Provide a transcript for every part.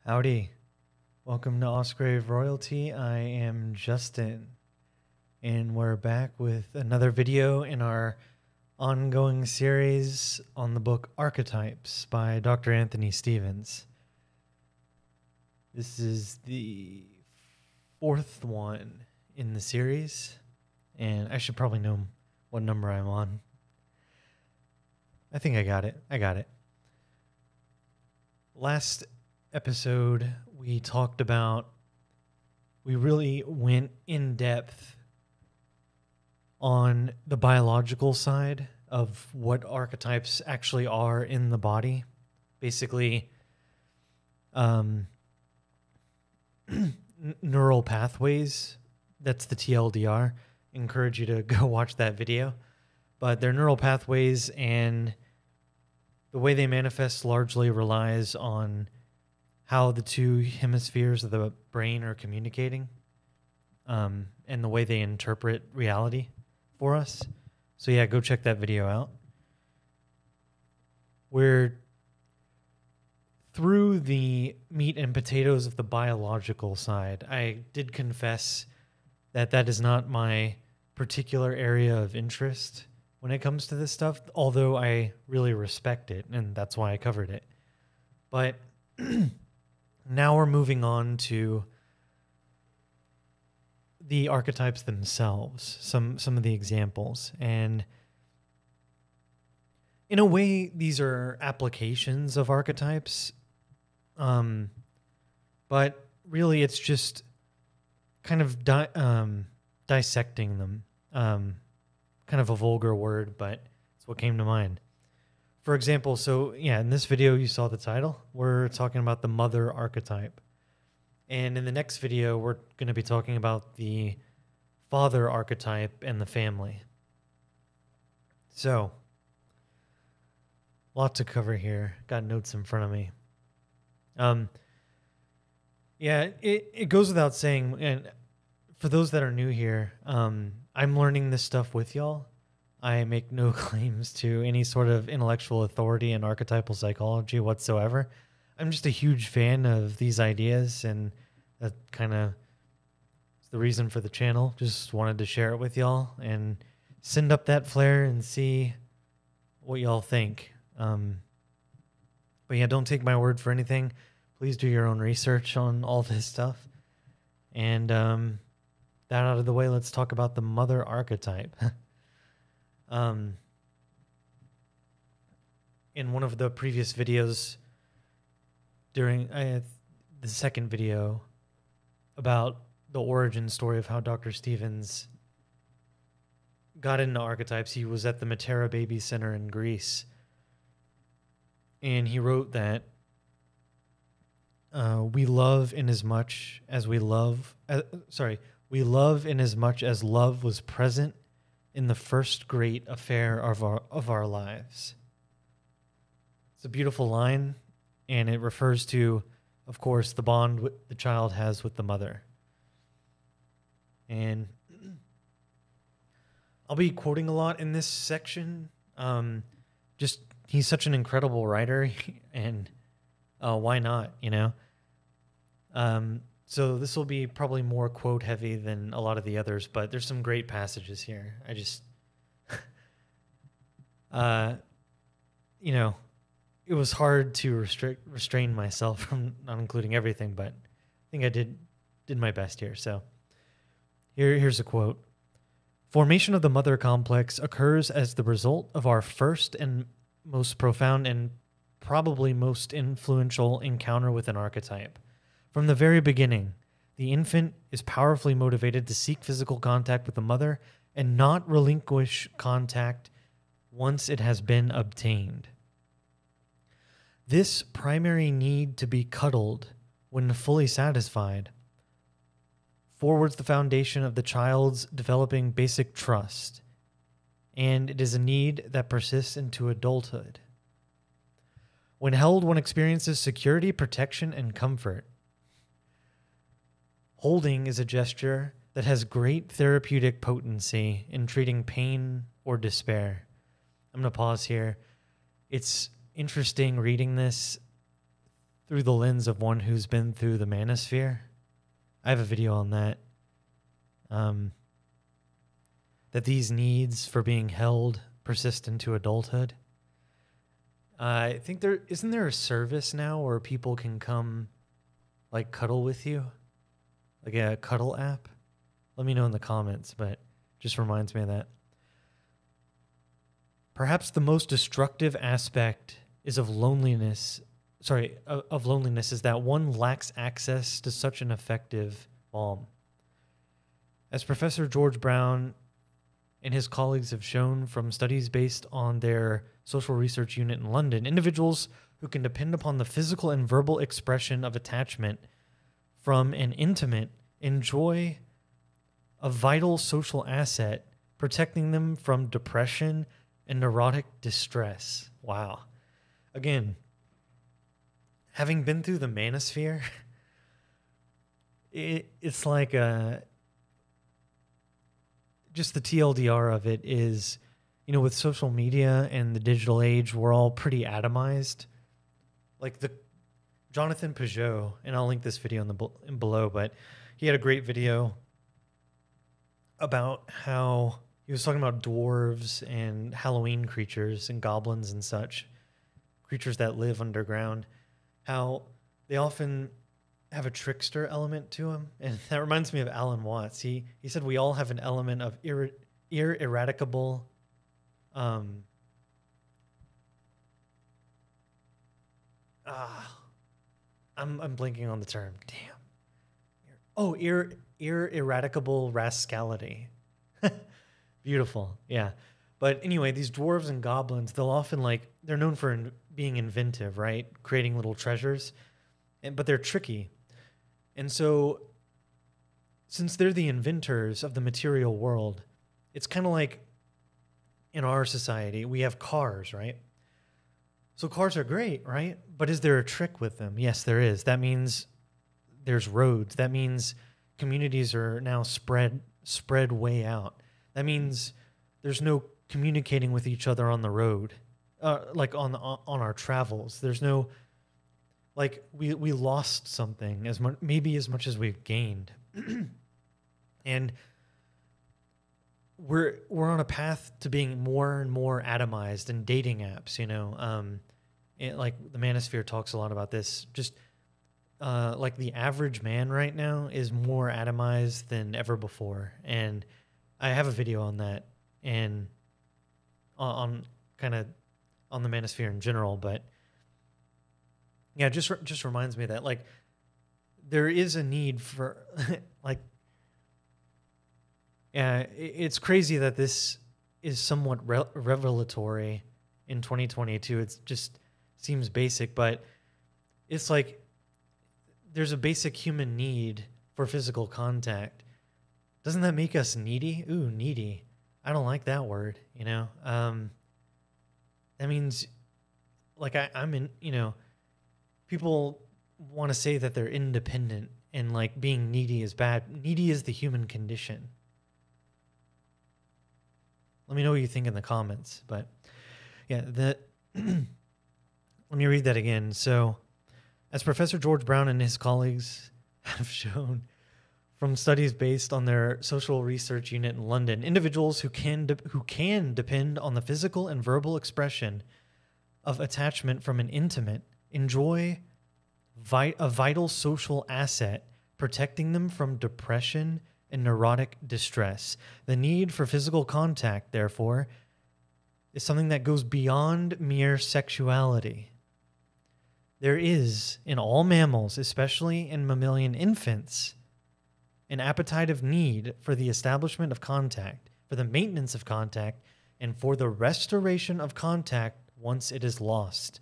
Howdy. Welcome to Ausgrave Royalty. I am Justin, and we're back with another video in our ongoing series on the book Archetypes by Dr. Anthony Stevens. This is the fourth one in the series, and I should probably know what number I'm on. I think I got it. Last episode, we really went in depth on the biological side of what archetypes actually are in the body. Basically, neural pathways. That's the TLDR. Encourage you to go watch that video. But they're neural pathways, and the way they manifest largely relies on how the two hemispheres of the brain are communicating, and the way they interpret reality for us. So yeah, go check that video out. We're through the meat and potatoes of the biological side. I did confess that that is not my particular area of interest when it comes to this stuff, although I really respect it, and that's why I covered it. But now we're moving on to the archetypes themselves, some of the examples. And in a way, these are applications of archetypes, but really it's just kind of dissecting them. Kind of a vulgar word, but it's what came to mind. For example, so yeah, in this video you saw the title. We're talking about the mother archetype. And in the next video, we're going to be talking about the father archetype and the family. So, lot to cover here. Got notes in front of me. Yeah, it goes without saying, and for those that are new here, I'm learning this stuff with y'all. I make no claims to any sort of intellectual authority in archetypal psychology whatsoever. I'm just a huge fan of these ideas, and that kind of is the reason for the channel. Just wanted to share it with y'all and send up that flare and see what y'all think. But yeah, don't take my word for anything. Please do your own research on all this stuff. And that out of the way, let's talk about the mother archetype. In one of the previous videos, during the second video about the origin story of how Dr. Stevens got into archetypes, he was at the Matera Baby Center in Greece. And he wrote that we love in as much as love was present in the first great affair of our lives. It's a beautiful line, and it refers to, of course, the bond the child has with the mother. And I'll be quoting a lot in this section. Just he's such an incredible writer, and why not, you know? So this will be probably more quote heavy than a lot of the others, but there's some great passages here. I just, you know, it was hard to restrain myself from not including everything, but I think I did my best here. So here's a quote. Formation of the mother complex occurs as the result of our first and most profound and probably most influential encounter with an archetype. From the very beginning, the infant is powerfully motivated to seek physical contact with the mother and not relinquish contact once it has been obtained. This primary need to be cuddled, when fully satisfied, forwards the foundation of the child's developing basic trust, and it is a need that persists into adulthood. When held, one experiences security, protection, and comfort. Holding is a gesture that has great therapeutic potency in treating pain or despair. I'm going to pause here. It's interesting reading this through the lens of one who's been through the manosphere. I have a video on that. That these needs for being held persist into adulthood. I think isn't there a service now where people can come like cuddle with you? Like a cuddle app? Let me know in the comments, but just reminds me of that. Perhaps the most destructive aspect of loneliness is that one lacks access to such an effective balm. As Professor George Brown and his colleagues have shown from studies based on their social research unit in London, individuals who can depend upon the physical and verbal expression of attachment from an intimate enjoy a vital social asset, protecting them from depression and neurotic distress. Wow. Again, having been through the manosphere, it's like just the TLDR of it is, with social media and the digital age, we're all pretty atomized. Like Jonathan Pageau, and I'll link this video in below, but he had a great video about how he was talking about dwarves and Halloween creatures and goblins and such, creatures that live underground, how they often have a trickster element to them. And that reminds me of Alan Watts. He said we all have an element of ineradicable I'm blanking on the term. Damn. Oh, ineradicable rascality. Beautiful. Yeah. But anyway, these dwarves and goblins, they'll often they're known for being inventive, right? Creating little treasures, but they're tricky. And so since they're the inventors of the material world, it's kind of like in our society, we have cars, right? So cars are great, right? But is there a trick with them? Yes, there is. That means there's roads. That means communities are now spread way out. That means there's no communicating with each other on the road, like on our travels. There's no, we lost something maybe as much as we've gained, and we're on a path to being more and more atomized in dating apps. Like the manosphere talks a lot about this. Just like the average man right now is more atomized than ever before, and I have a video on that and on the manosphere in general. But yeah, just reminds me that there is a need for yeah, it's crazy that this is somewhat revelatory in 2022. It just seems basic, but it's like there's a basic human need for physical contact. Doesn't that make us needy? Ooh, needy. I don't like that word, That means I'm in, people want to say that they're independent and being needy is bad. Needy is the human condition. Let me know what you think in the comments. But yeah, let me read that again. So, as Professor George Brown and his colleagues have shown from studies based on their social research unit in London, individuals who can depend on the physical and verbal expression of attachment from an intimate enjoy a vital social asset, protecting them from depression and neurotic distress. The need for physical contact, therefore, is something that goes beyond mere sexuality. There is, in all mammals, especially in mammalian infants, an appetitive need for the establishment of contact, for the maintenance of contact, and for the restoration of contact once it is lost.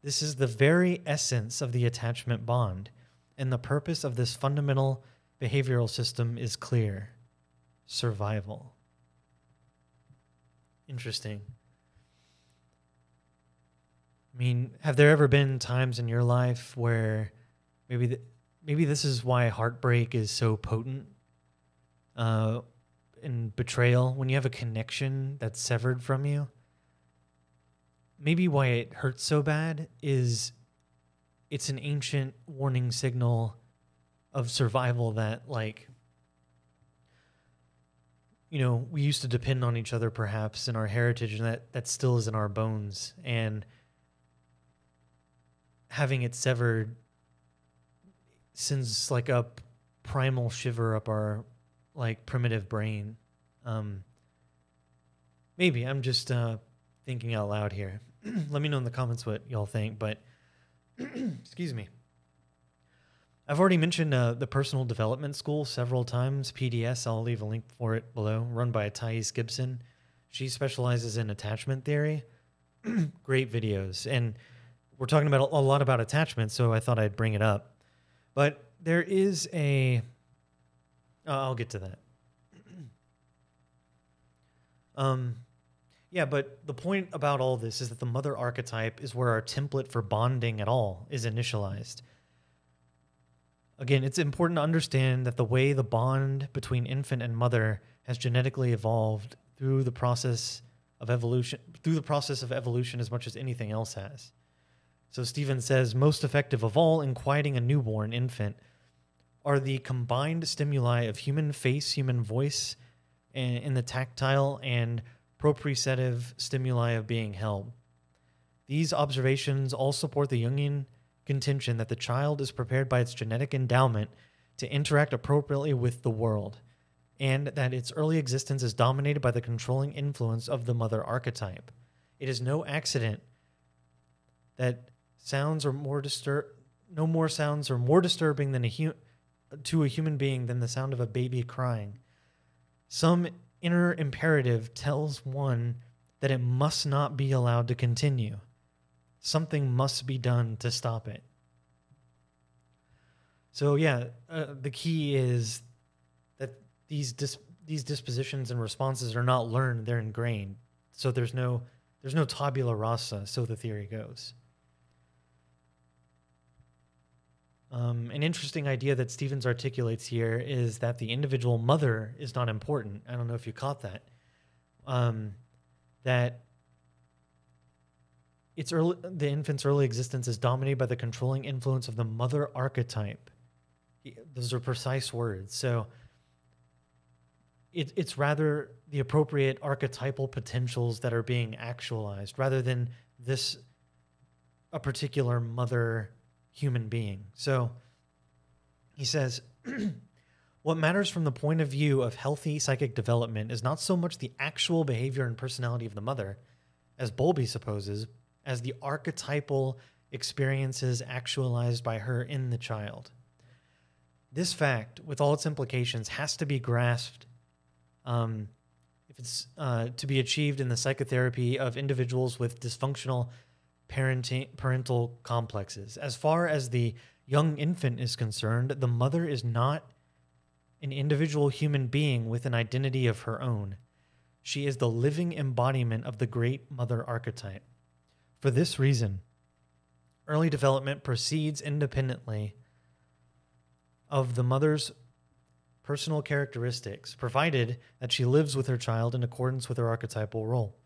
This is the very essence of the attachment bond, and the purpose of this fundamental behavioral system is clear: survival. Interesting. I mean, have there ever been times in your life where maybe this is why heartbreak is so potent, and betrayal, when you have a connection that's severed from you? Maybe why it hurts so bad is it's an ancient warning signal of survival that, like, you know, we used to depend on each other perhaps in our heritage, and that still is in our bones. And having it severed sends like a primal shiver up our like primitive brain. Maybe I'm just thinking out loud here. Let me know in the comments what y'all think, but excuse me. I've already mentioned the Personal Development School several times, PDS. I'll leave a link for it below, run by Thais Gibson. She specializes in attachment theory. Great videos. And we're talking about a lot about attachment, so I thought I'd bring it up. But there is a... I'll get to that. Yeah, but the point about all this is that the mother archetype is where our template for bonding at all is initialized. Again, it's important to understand that the way the bond between infant and mother has genetically evolved through the process of evolution, as much as anything else has. So Stephen says, most effective of all in quieting a newborn infant are the combined stimuli of human face, human voice, and in the tactile and proprioceptive stimuli of being held. These observations all support the Jungian contention that the child is prepared by its genetic endowment to interact appropriately with the world, and that its early existence is dominated by the controlling influence of the mother archetype. It is no accident that no more sounds are more disturbing to a human being than the sound of a baby crying. Some inner imperative tells one that it must not be allowed to continue. Something must be done to stop it. So yeah, the key is that these dispositions and responses are not learned; they're ingrained. So there's no tabula rasa, so the theory goes. An interesting idea that Stevens articulates here is that the individual mother is not important. I don't know if you caught that. That the infant's early existence is dominated by the controlling influence of the mother archetype. Those are precise words. So it's rather the appropriate archetypal potentials that are being actualized rather than a particular mother human being. So he says, what matters from the point of view of healthy psychic development is not so much the actual behavior and personality of the mother, as Bowlby supposes, as the archetypal experiences actualized by her in the child. This fact, with all its implications, has to be grasped if it's to be achieved in the psychotherapy of individuals with dysfunctional parental complexes. As far as the young infant is concerned, the mother is not an individual human being with an identity of her own. She is the living embodiment of the great mother archetype. For this reason, early development proceeds independently of the mother's personal characteristics, provided that she lives with her child in accordance with her archetypal role.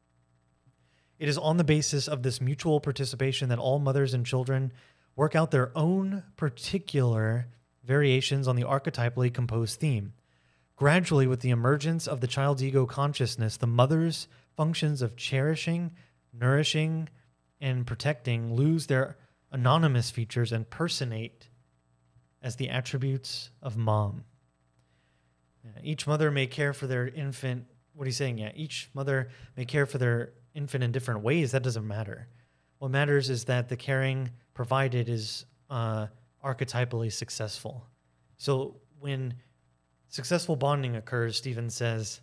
It is on the basis of this mutual participation that all mothers and children work out their own particular variations on the archetypally composed theme. Gradually, with the emergence of the child's ego consciousness, the mother's functions of cherishing, nourishing, and protecting lose their anonymous features and personate as the attributes of mom. Each mother may care for their infant. What are you saying? Yeah, each mother may care for their infant in different ways. That doesn't matter. What matters is that the caring provided is archetypally successful. So when successful bonding occurs, Stephen says,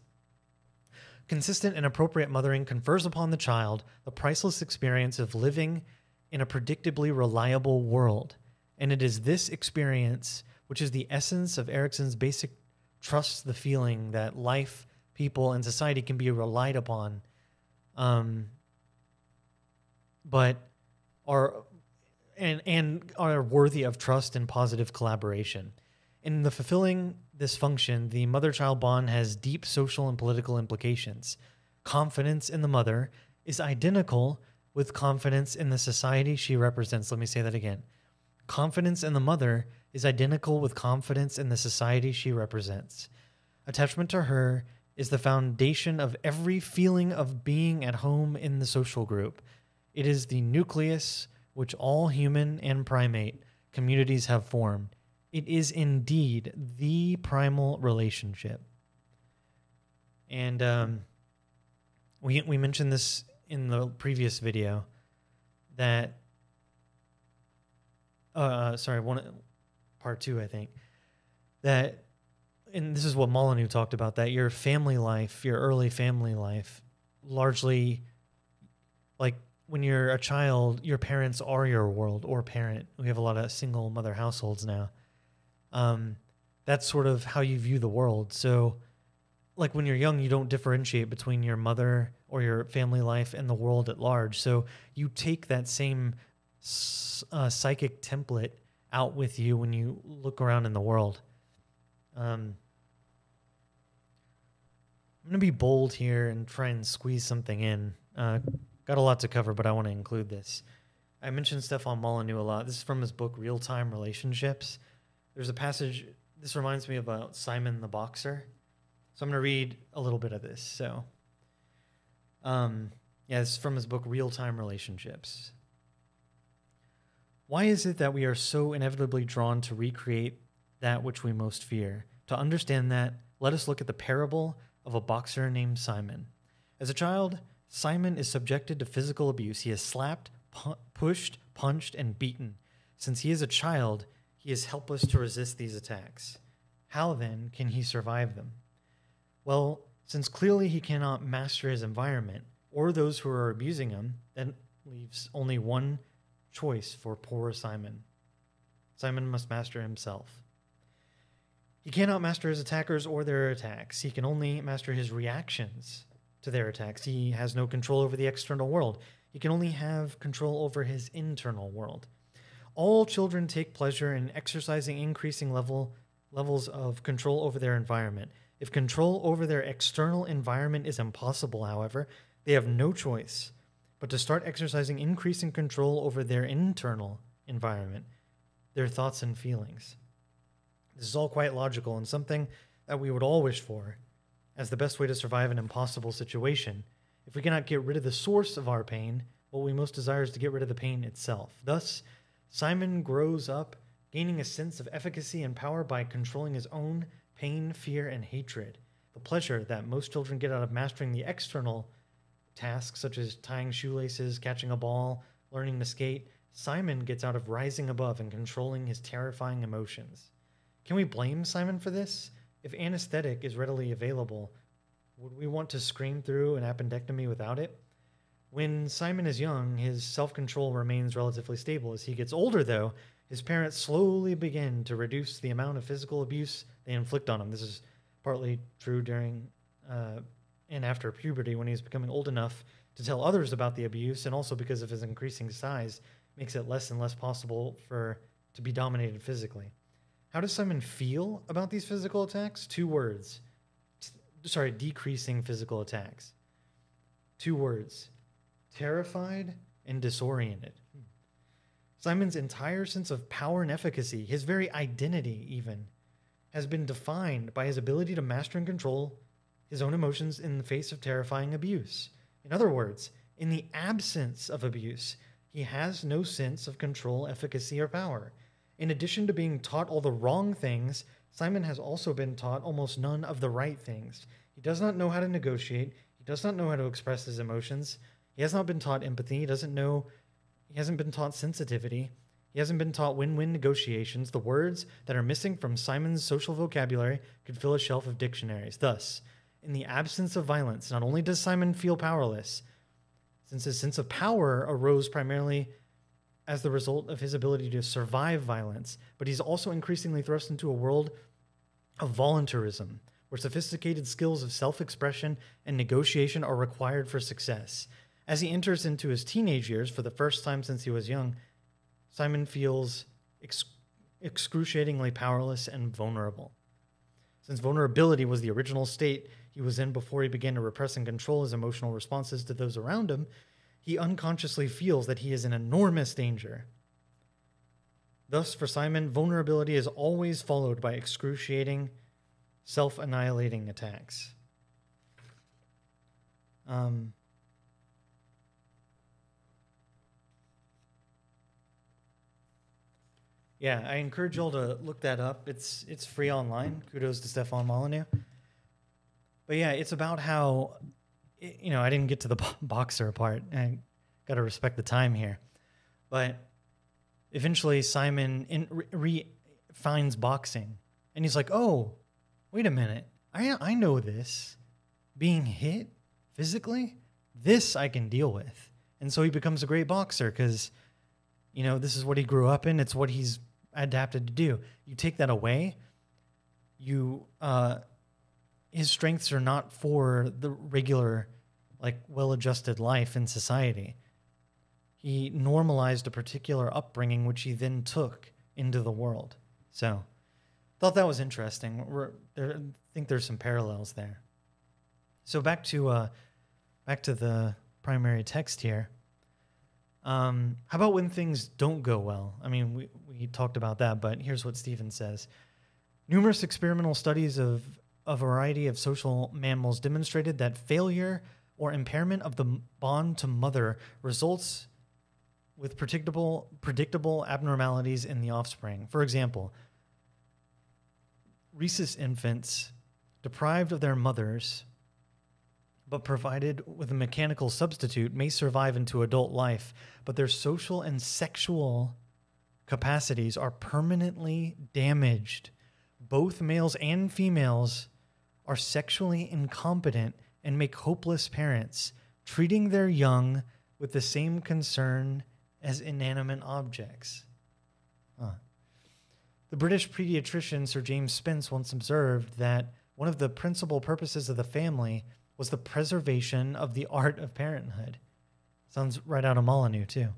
consistent and appropriate mothering confers upon the child the priceless experience of living in a predictably reliable world. And it is this experience which is the essence of Erickson's basic trust, the feeling that life, people, and society can be relied upon, but are worthy of trust and positive collaboration. In the fulfilling this function, the mother-child bond has deep social and political implications. Confidence in the mother is identical with confidence in the society she represents. Let me say that again. Confidence in the mother is identical with confidence in the society she represents. Attachment to her is the foundation of every feeling of being at home in the social group. It is the nucleus which all human and primate communities have formed. It is indeed the primal relationship. And we mentioned this in the previous video that, part 2, I think, that, and this is what Molyneux talked about, that your family life, your early family life, largely, like when you're a child, your parents are your world or parent. We have a lot of single mother households now. That's sort of how you view the world. So like when you're young, you don't differentiate between your mother or your family life and the world at large. So you take that same psychic template out with you when you look around in the world. I'm going to be bold here and try and squeeze something in. Got a lot to cover, but I want to include this. I mentioned Stefan Molyneux a lot. This is from his book, Real-Time Relationships. There's a passage, this reminds me about Simon the Boxer. So I'm going to read a little bit of this. So, this is from his book, Real-Time Relationships. Why is it that we are so inevitably drawn to recreate that which we most fear? To understand that, let us look at the parable of a boxer named Simon. As a child, Simon is subjected to physical abuse. He is slapped, pushed, punched, and beaten. Since he is a child, he is helpless to resist these attacks. How, then, can he survive them? Well, since clearly he cannot master his environment or those who are abusing him, that leaves only one choice for poor Simon. Simon must master himself. He cannot master his attackers or their attacks. He can only master his reactions to their attacks. He has no control over the external world. He can only have control over his internal world. All children take pleasure in exercising increasing levels of control over their environment. If control over their external environment is impossible, however, they have no choice but to start exercising increasing control over their internal environment, their thoughts and feelings. This is all quite logical and something that we would all wish for as the best way to survive an impossible situation. If we cannot get rid of the source of our pain, what we most desire is to get rid of the pain itself. Thus, Simon grows up gaining a sense of efficacy and power by controlling his own pain, fear, and hatred. The pleasure that most children get out of mastering the external tasks, such as tying shoelaces, catching a ball, learning to skate, Simon gets out of rising above and controlling his terrifying emotions. Can we blame Simon for this? If anesthetic is readily available, would we want to scream through an appendectomy without it? When Simon is young, his self-control remains relatively stable. As he gets older, though, his parents slowly begin to reduce the amount of physical abuse they inflict on him. This is partly true during and after puberty, when he's becoming old enough to tell others about the abuse, and also because of his increasing size, makes it less and less possible to be dominated physically. How does Simon feel about these physical attacks? 2 words. Decreasing physical attacks. 2 words. Terrified and disoriented. Simon's entire sense of power and efficacy, his very identity even, has been defined by his ability to master and control his own emotions in the face of terrifying abuse. In other words, in the absence of abuse, he has no sense of control, efficacy, or power. In addition to being taught all the wrong things, Simon has also been taught almost none of the right things. He does not know how to negotiate. He does not know how to express his emotions. He has not been taught empathy. He hasn't been taught sensitivity. He hasn't been taught win-win negotiations. The words that are missing from Simon's social vocabulary could fill a shelf of dictionaries. Thus, in the absence of violence, not only does Simon feel powerless, since his sense of power arose primarily as the result of his ability to survive violence, but he's also increasingly thrust into a world of voluntarism, where sophisticated skills of self-expression and negotiation are required for success. As he enters into his teenage years for the first time since he was young, Simon feels excruciatingly powerless and vulnerable. Since vulnerability was the original state he was in before he began to repress and control his emotional responses to those around him, he unconsciously feels that he is in enormous danger. Thus, for Simon, vulnerability is always followed by excruciating, self-annihilating attacks. Yeah, I encourage you all to look that up. It's free online. Kudos to Stefan Molyneux. But yeah, it's about how, I didn't get to the boxer part. I got to respect the time here. But eventually Simon finds boxing. And he's like, oh, wait a minute. I know this. Being hit physically, this I can deal with. And so he becomes a great boxer because, this is what he grew up in. It's what he's adapted to do. You take that away, his strengths are not for the regular, well-adjusted life in society. He normalized a particular upbringing, which he then took into the world. So, thought that was interesting. I think there's some parallels there. So back to the primary text here. How about when things don't go well? I mean, we talked about that, but here's what Stephen says. Numerous experimental studies of a variety of social mammals demonstrated that failure or impairment of the bond to mother results with predictable abnormalities in the offspring. For example, rhesus infants deprived of their mothers but provided with a mechanical substitute may survive into adult life, but their social and sexual capacities are permanently damaged. Both males and females are sexually incompetent and make hopeless parents, treating their young with the same concern as inanimate objects. The British pediatrician Sir James Spence once observed that one of the principal purposes of the family was the preservation of the art of parenthood. Sounds right out of Molyneux, too.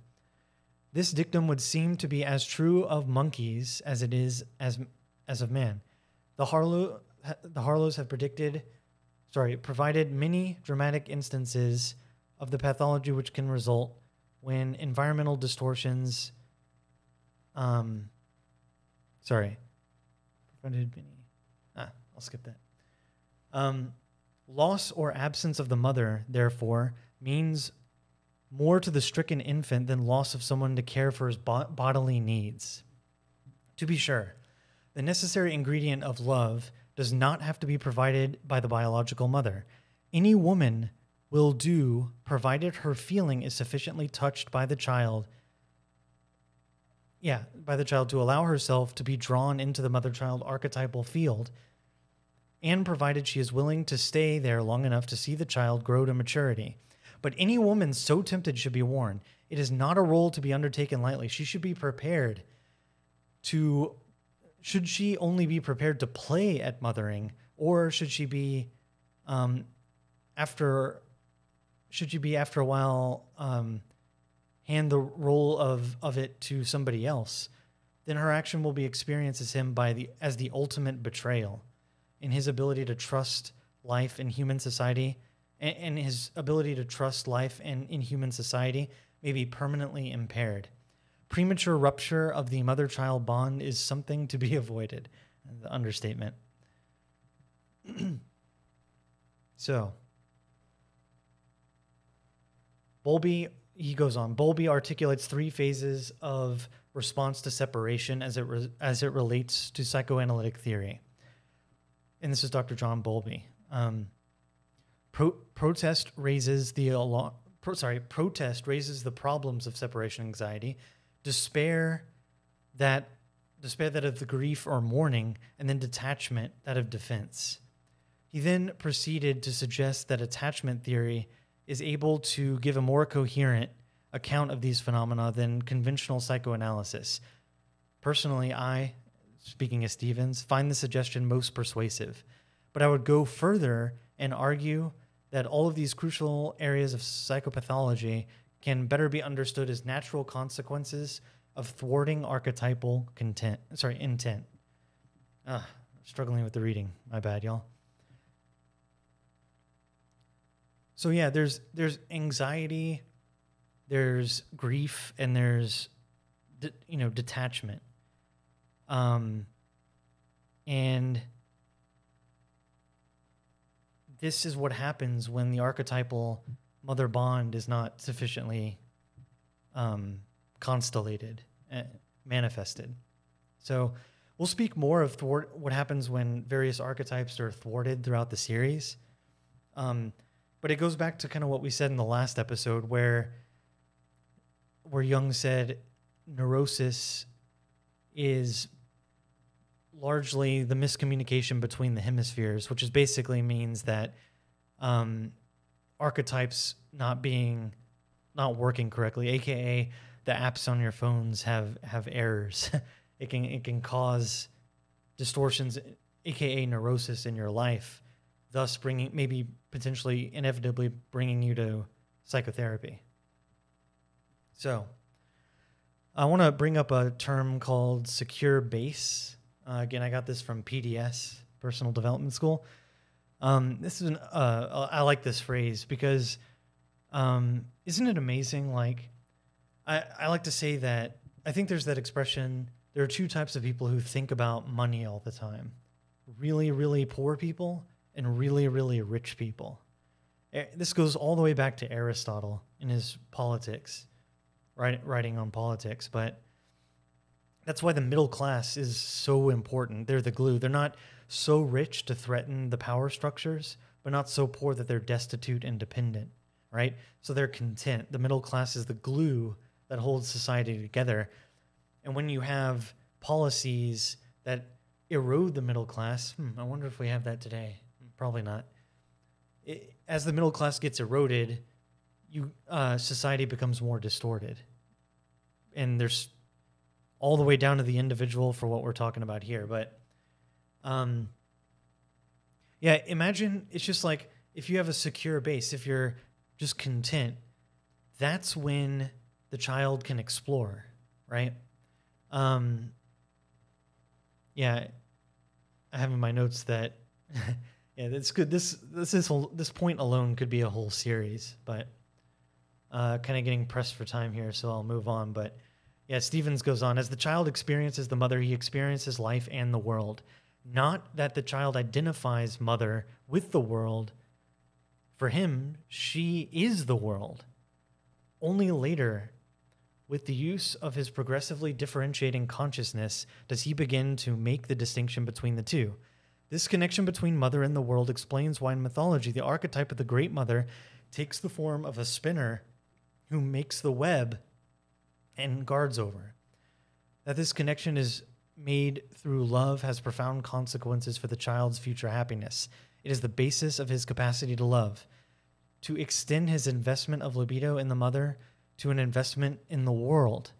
This dictum would seem to be as true of monkeys as it is as of man. The Harlows have provided many dramatic instances of the pathology which can result when environmental distortions. I'll skip that. Loss or absence of the mother, therefore, means more to the stricken infant than loss of someone to care for his bodily needs. To be sure, the necessary ingredient of love does not have to be provided by the biological mother. Any woman will do, provided her feeling is sufficiently touched by the child. To allow herself to be drawn into the mother-child archetypal field, and provided she is willing to stay there long enough to see the child grow to maturity. But any woman so tempted should be warned. It is not a role to be undertaken lightly. She should be prepared to... Should she only be prepared to play at mothering, or should she be, after a while, hand the role of it to somebody else? Then her action will be experienced as him as the ultimate betrayal in his ability to trust life in human society, and his ability to trust life in human society may be permanently impaired. Premature rupture of the mother-child bond is something to be avoided. The understatement. So, Bowlby, he goes on. Bowlby articulates three phases of response to separation as it relates to psychoanalytic theory. And this is Dr. John Bowlby. Protest raises the problems of separation anxiety. Despair that of the grief or mourning, and then detachment, that of defense. He then proceeded to suggest that attachment theory is able to give a more coherent account of these phenomena than conventional psychoanalysis. Personally, I, speaking as Stevens, find the suggestion most persuasive, but I would go further and argue that all of these crucial areas of psychopathology can better be understood as natural consequences of thwarting archetypal intent. Struggling with the reading. My bad, y'all. So yeah, there's anxiety, there's grief, and there's detachment. And this is what happens when the archetypal mother bond is not sufficiently constellated, manifested. So we'll speak more of what happens when various archetypes are thwarted throughout the series. But it goes back to kind of what we said in the last episode where Jung said neurosis is largely the miscommunication between the hemispheres, which is basically means that archetypes not working correctly, aka the apps on your phones have errors. It can cause distortions, aka neurosis in your life, thus maybe potentially inevitably bringing you to psychotherapy. So I want to bring up a term called secure base. Again, I got this from PDS, Personal Development School. This is I like this phrase because isn't it amazing? Like, I like to say that I think there's that expression, there are two types of people who think about money all the time. Really, really poor people and really, really rich people. This goes all the way back to Aristotle in his Politics, writing on politics, but that's why the middle class is so important. They're the glue. They're not so rich to threaten the power structures, but not so poor that they're destitute and dependent, right? So they're content. The middle class is the glue that holds society together. And when you have policies that erode the middle class, I wonder if we have that today. Probably not. As the middle class gets eroded, society becomes more distorted. And there's all the way down to the individual for what we're talking about here. But imagine it's just like if you have a secure base, if you're just content, that's when the child can explore, right? I have in my notes that that's good. This point alone could be a whole series, but kind of getting pressed for time here, so I'll move on. But yeah, Stevens goes on, as the child experiences the mother, he experiences life and the world. Not that the child identifies mother with the world. For him, she is the world. Only later, with the use of his progressively differentiating consciousness, does he begin to make the distinction between the two. This connection between mother and the world explains why in mythology the archetype of the great mother takes the form of a spinner who makes the web and guards over. That this connection is made through love has profound consequences for the child's future happiness. It is the basis of his capacity to love. To extend his investment of libido in the mother to an investment in the world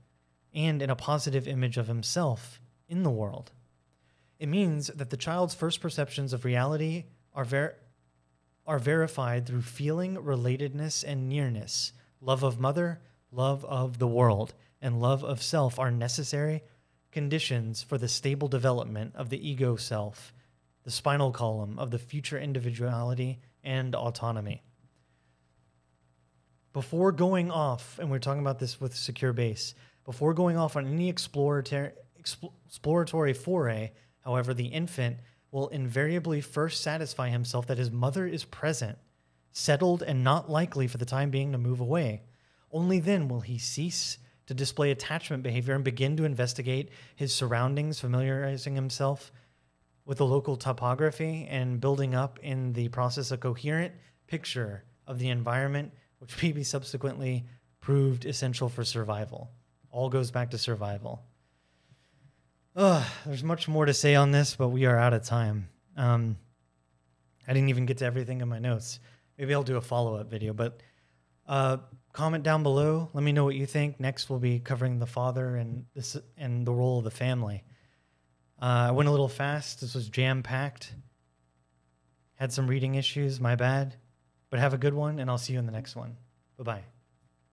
and in a positive image of himself in the world. It means that the child's first perceptions of reality are verified through feeling, relatedness, and nearness. Love of mother, love of the world, and love of self are necessary conditions for the stable development of the ego self, the spinal column of the future individuality and autonomy. Before going off, and we're talking about this with secure base, before going off on any exploratory foray, however, the infant will invariably first satisfy himself that his mother is present, settled, and not likely for the time being to move away. Only then will he cease to display attachment behavior and begin to investigate his surroundings, familiarizing himself with the local topography and building up in the process a coherent picture of the environment, which may be subsequently proved essential for survival. All goes back to survival. There's much more to say on this, but we are out of time. I didn't even get to everything in my notes. Maybe I'll do a follow-up video, but comment down below. Let me know what you think. Next, we'll be covering the father and the role of the family. I went a little fast. This was jam-packed. Had some reading issues. My bad. But have a good one, and I'll see you in the next one. Bye-bye.